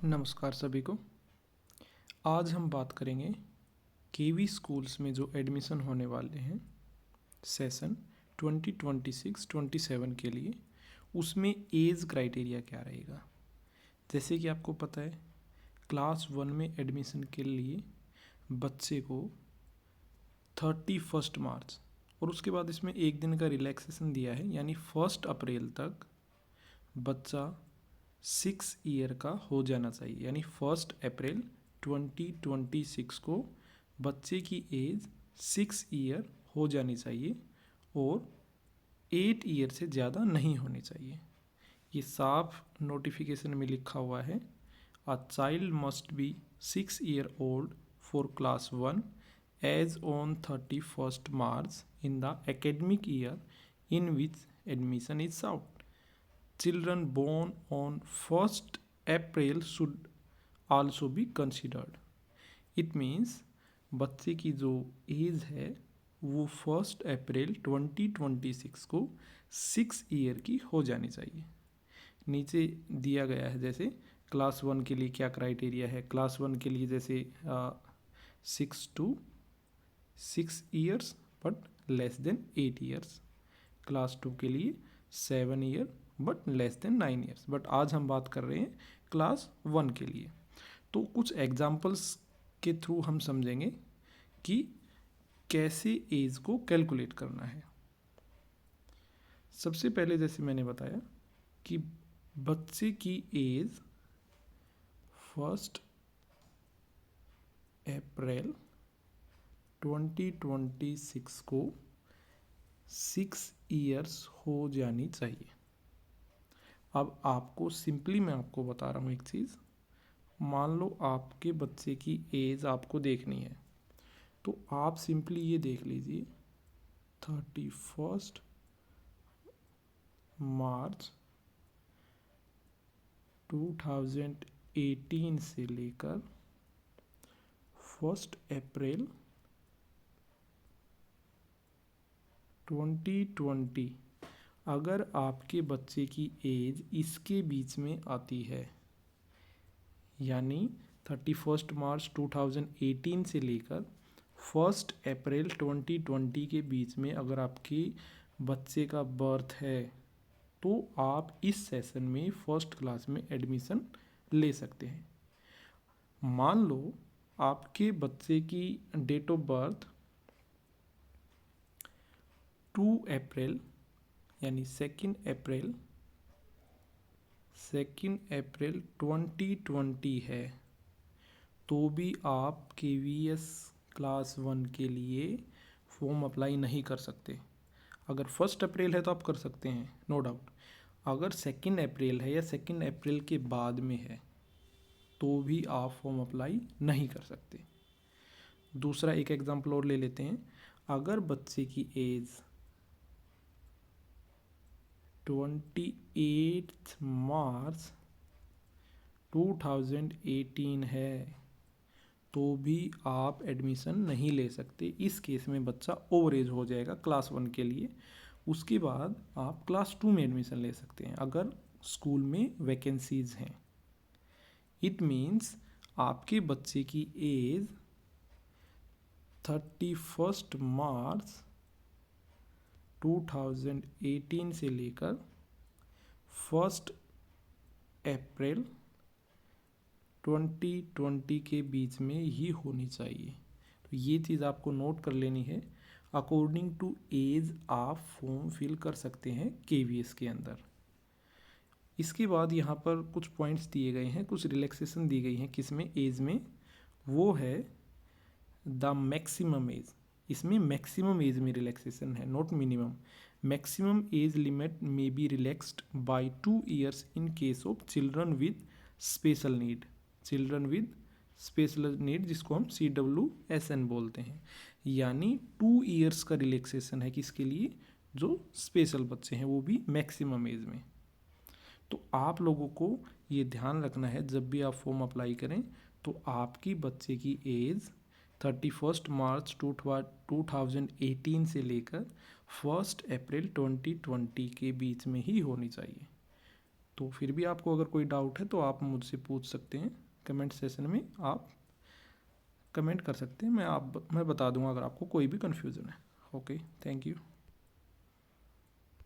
नमस्कार सभी को। आज हम बात करेंगे केवी स्कूल्स में जो एडमिशन होने वाले हैं सेशन 2026-27 के लिए, उसमें एज क्राइटेरिया क्या रहेगा। जैसे कि आपको पता है, क्लास 1 में एडमिशन के लिए बच्चे को 31 मार्च और उसके बाद इसमें एक दिन का रिलैक्सेशन दिया है, यानी 1 अप्रैल तक बच्चा 6 ईयर का हो जाना चाहिए। यानी 1 अप्रैल 2026 को बच्चे की एज 6 ईयर हो जानी चाहिए और 8 ईयर से ज़्यादा नहीं होनी चाहिए। ये साफ नोटिफिकेशन में लिखा हुआ है, a child must be 6 year old for class 1 as on 31 March in the academic year in which admission is out. Children born on 1st April should also be considered. It means बच्चे की जो as है वो 1 अप्रैल 2026 को 6 year की हो जानी चाहिए। नीचे दिया गया है जैसे क्लास 1 के लिए क्या क्राइटेरिया है। क्लास 1 के लिए जैसे 6 years but less than 8 years. Class 2 के लिए 7 year but less than 9 years. But आज हम बात कर रहे हैं क्लास 1 के लिए। तो कुछ एग्जाम्पल्स के थ्रू हम समझेंगे कि कैसे एज को कैलकुलेट करना है। सबसे पहले जैसे मैंने बताया कि बच्चे की एज 1 अप्रैल 2026 को 6 ईयर्स हो जानी चाहिए। अब आपको सिंपली मैं आपको बता रहा हूँ एक चीज़। मान लो आपके बच्चे की एज आपको देखनी है, तो आप सिंपली ये देख लीजिए 31 मार्च 2018 से लेकर 1 अप्रैल 2020, अगर आपके बच्चे की एज इसके बीच में आती है, यानी 31 मार्च 2018 से लेकर 1 अप्रैल 2020 के बीच में अगर आपके बच्चे का बर्थ है, तो आप इस सेशन में फर्स्ट क्लास में एडमिशन ले सकते हैं। मान लो आपके बच्चे की डेट ऑफ बर्थ 2 अप्रैल यानी 2 अप्रैल 2020 है, तो भी आप KVS क्लास 1 के लिए फॉर्म अप्लाई नहीं कर सकते। अगर 1 अप्रैल है तो आप कर सकते हैं, नो डाउट। अगर 2 अप्रैल है या 2 अप्रैल के बाद में है, तो भी आप फॉर्म अप्लाई नहीं कर सकते। दूसरा एक एग्जांपल और ले लेते हैं। अगर बच्चे की एज 28 मार्च 2018 है, तो भी आप एडमिशन नहीं ले सकते। इस केस में बच्चा ओवर एज हो जाएगा क्लास 1 के लिए। उसके बाद आप क्लास 2 में एडमिशन ले सकते हैं अगर स्कूल में वैकेंसीज हैं। इट मीन्स आपके बच्चे की एज 31 मार्च 2018 से लेकर 1 अप्रैल 2020 के बीच में ही होनी चाहिए। तो ये चीज़ आपको नोट कर लेनी है। अकॉर्डिंग टू एज आप फॉर्म फिल कर सकते हैं KVS के अंदर। इसके बाद यहाँ पर कुछ पॉइंट्स दिए गए हैं, कुछ रिलैक्सेशन दी गई हैं। किसमें? एज में। वो है द मैक्सिमम एज। इसमें मैक्सिमम एज में रिलैक्सेशन है, not minimum. Maximum age limit में be relaxed by 2 years in case of children with special need. Children with special need जिसको हम CWSN बोलते हैं, यानी 2 ईयर्स का रिलैक्सेशन है। किसके लिए? जो स्पेशल बच्चे हैं, वो भी मैक्सिमम एज में। तो आप लोगों को ये ध्यान रखना है, जब भी आप फॉर्म अप्लाई करें तो आपकी बच्चे की एज 31 मार्च 2018 से लेकर 1 अप्रैल 2020 के बीच में ही होनी चाहिए। तो फिर भी आपको अगर कोई डाउट है तो आप मुझसे पूछ सकते हैं, कमेंट सेशन में आप कमेंट कर सकते हैं, मैं बता दूंगा अगर आपको कोई भी कन्फ्यूज़न है। Okay, thank you.